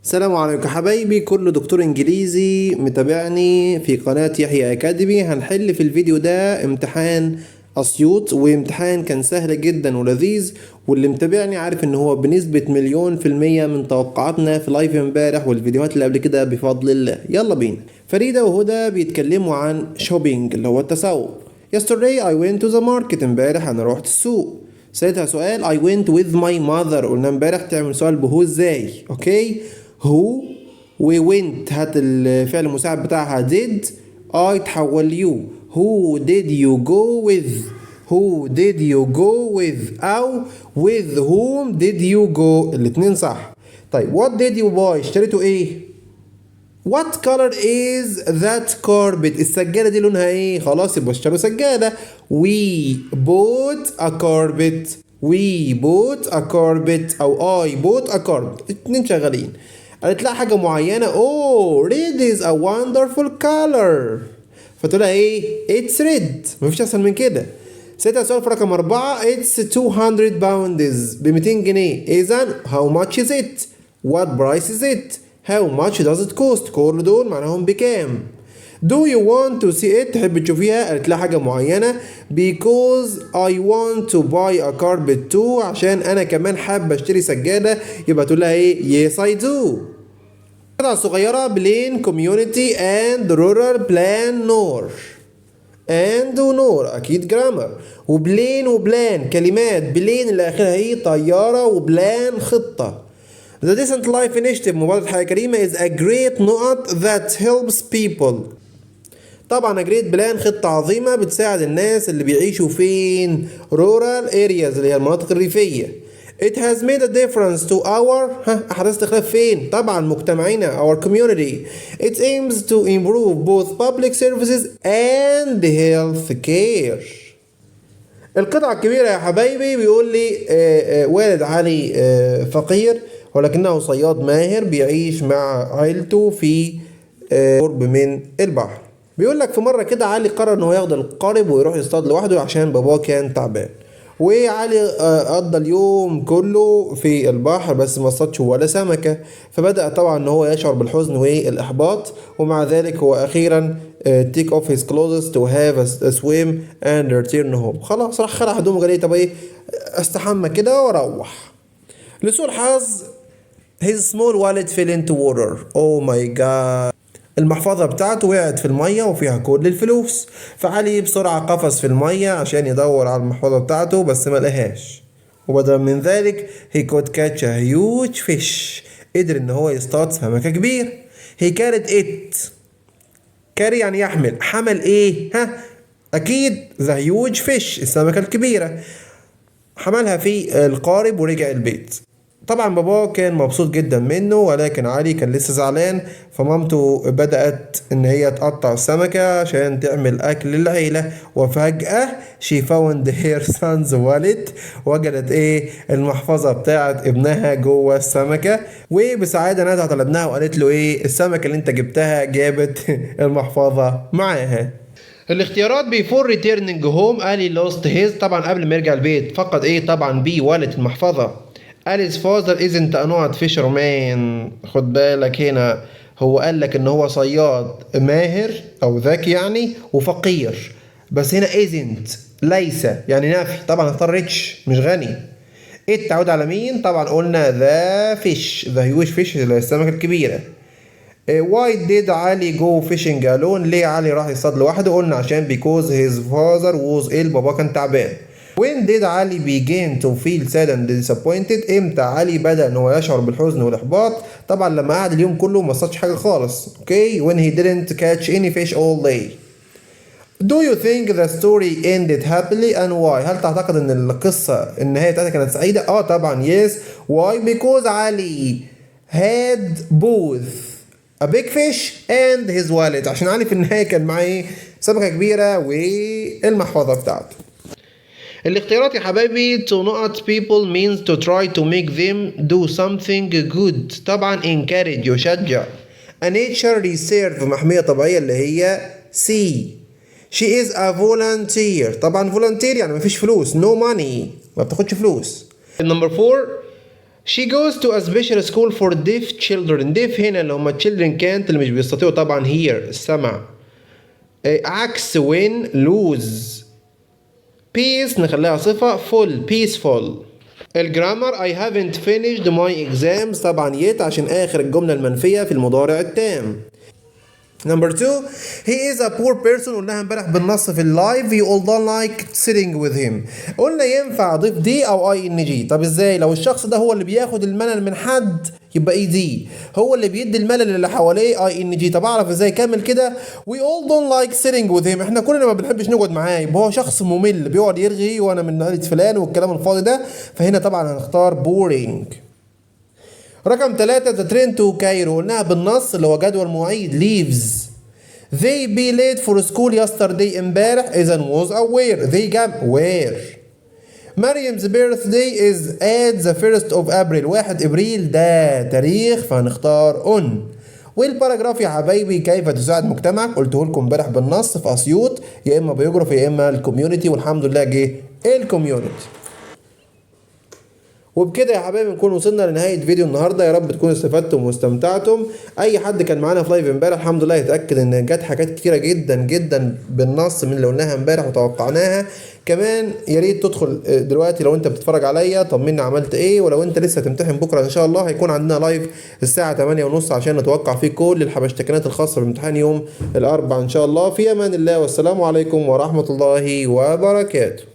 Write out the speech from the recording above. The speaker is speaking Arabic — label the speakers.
Speaker 1: السلام عليكم حبايبي، كل دكتور انجليزي متابعني في قناة يحيى اكاديمي. هنحل في الفيديو ده امتحان اسيوط، وامتحان كان سهل جدا ولذيذ، واللي متابعني عارف ان هو بنسبة 1,000,000% من توقعاتنا في لايف امبارح والفيديوهات اللي قبل كده بفضل الله. يلا بينا. فريدة وهدى بيتكلموا عن شوبينج اللي هو التسوق. Yesterday I went to the market. امبارح انا روحت السوق. سألتها سؤال I went with my mother. قلنا امبارح تعمل سؤال بهو ازاي. اوكي، هو وwent هات الفعل المساعد بتاعها did. I تحول you. Who did you go with? Who did you go with أو with whom did you go؟ الاتنين صح. طيب what did you buy؟ اشتريته ايه؟ What color is that carpet؟ السجادة دي لونها ايه؟ خلاص يبقى اشتروا سجادة. We bought a carpet. We bought a carpet أو I bought a carpet. اتنين شغالين. قالت لها حاجة معينة. Oh, red is a wonderful color. فتقول لها ايه؟ It's red. مفيش أسهل من كده. سألتها سؤال في رقم 4. It's 200 pounds. ب200 جنيه. إذا how much is it؟ What price is it؟ How much does it cost؟ كل دول معناهم بكام. Do you want to see it؟ تحب تشوفيها؟ قالت لها حاجة معينة. Because I want to buy a carpet too. عشان أنا كمان حابة أشتري سجادة. يبقى تقول لها إيه؟ Yes I do. القطعة الصغيرة بلين community and rural plan نور. and ونور أكيد جرامر. وبلين وبلان كلمات. بلين اللي آخرها إيه؟ طيارة، وبلان خطة. The Decent Life Initiative مبادرة حياة كريمة is a great نقط that helps people. طبعا a great plan خطة عظيمة بتساعد الناس اللي بيعيشوا فين؟ rural areas اللي هي المناطق الريفية. It has made a difference to our أحداث استخلاف فين؟ طبعا مجتمعنا our community. It aims to improve both public services and health care. القطعة الكبيرة يا حبايبي بيقول لي والد علي فقير ولكنه صياد ماهر بيعيش مع عيلته في قرب من البحر. بيقول لك في مرة كده علي قرر انه ياخد القارب ويروح يصطاد لوحده عشان باباه كان تعبان. وعلي قضى اليوم كله في البحر بس ما اصطادش ولا سمكة. فبدأ طبعا ان هو يشعر بالحزن والإحباط، ومع ذلك هو أخيرا take off his clothes to have a swim and return home. خلاص راح خلع هدومه قال ايه طب ايه استحمى كده واروح. لسوء الحظ his small wallet fell into water. oh my god. المحفظة بتاعته وقعت في المية وفيها كل الفلوس. فعلي بسرعة قفز في المية عشان يدور على المحفظة بتاعته بس ما لقاهاش. وبدلا من ذلك he could catch a huge fish. قدر ان هو يصطاد سمكة كبير. he carried it. carry يعني يحمل. حمل ايه؟ اكيد the huge fish السمكة الكبيرة. حملها في القارب ورجع البيت. طبعا باباه كان مبسوط جدا منه، ولكن علي كان لسه زعلان. فمامته بدأت ان هي تقطع السمكة عشان تعمل اكل للعيلة. وفجأة she found her son's wallet. وجدت ايه؟ المحفظة بتاعت ابنها جوه السمكة. وبسعادة نادت على ابنها وقالت له ايه؟ السمكة اللي انت جبتها جابت المحفظة معاها. الاختيارات before returning home قال lost his. طبعا قبل ما يرجع البيت فقد ايه؟ طبعا بي والت المحفظة. قال his father isn't a not fisherman. خد بالك هنا هو قال لك ان هو صياد ماهر او ذكي يعني وفقير، بس هنا isn't ليس يعني نفي. طبعا اختار rich مش غني. it تعود على مين؟ طبعا قلنا the fish the huge fish اللي هي السمكة الكبيرة. why did علي go fishing alone؟ ليه علي راح يصطاد لوحده؟ قلنا عشان because his father was ill. بابا كان تعبان. when did علي begin to feel sad and disappointed؟ امتى علي بدأ ان هو يشعر بالحزن والإحباط؟ طبعا لما قعد اليوم كله ما اصطادش حاجة خالص. اوكي when he didn't catch any fish all day. Do you think the story ended happily and why؟ هل تعتقد ان القصة النهاية بتاعتها كانت سعيدة؟ طبعا yes. why because علي had both a big fish and his wallet. عشان علي في النهاية كان معاه ايه؟ سمكة كبيرة والمحفظة بتاعته. الاختيارات يا حبايبي to not people means to try to make them do something good. طبعا encourage يشجع. a nature reserve محمية طبيعية اللي هي C. she is a volunteer. طبعا volunteer يعني مفيش فلوس no money ما بتاخدش فلوس. number 4 She goes to a special school for deaf children. deaf هنا اللي هم children can't اللي مش بيستطيعوا طبعا hear السمع. عكس win lose. peace نخليها صفة full peaceful. الجرامر I haven't finished my exams طبعا yet عشان آخر الجملة المنفية في المضارع التام. Number 2 he is a poor person قلناها امبارح بالنص في اللايف you all don't like sitting with him. قلنا ينفع اضيف دي او اي ان جي. طب ازاي؟ لو الشخص ده هو اللي بياخد الملل من حد يبقى اي دي، هو اللي بيدي الملل اللي حواليه اي ان جي. طب اعرف ازاي؟ كمل كده we all don't like sitting with him احنا كلنا ما بنحبش نقعد معاه، يبقى هو شخص ممل بيقعد يرغي وانا من عيلة فلان والكلام الفاضي ده، فهنا طبعا هنختار boring. رقم 3 the train to Cairo قلناها بالنص اللي هو جدول مواعيد leaves. they be late for school yesterday امبارح إذا was aware they جاب where. مريم's birthday is at the 1st of April 1 إبريل ده تاريخ فهنختار on. والباراجراف يا حبايبي كيف تساعد مجتمعك قلته لكم امبارح بالنص في أسيوط يا إما بيوجرافي يا إما الكوميونتي والحمد لله جه الكوميونتي. وبكده يا حبايبي نكون وصلنا لنهايه فيديو النهارده، يا رب تكونوا استفدتم واستمتعتم. اي حد كان معانا في لايف امبارح الحمد لله يتاكد ان جت حاجات كتيره جدا جدا بالنص من اللي قلناها امبارح وتوقعناها. كمان يا ريت تدخل دلوقتي لو انت بتتفرج عليا طمنا عملت ايه، ولو انت لسه هتمتحن بكره ان شاء الله هيكون عندنا لايف الساعه 8:30 عشان نتوقع فيه كل الحبشتكنات الخاصه بامتحان يوم الاربعاء ان شاء الله. في امان الله والسلام عليكم ورحمه الله وبركاته.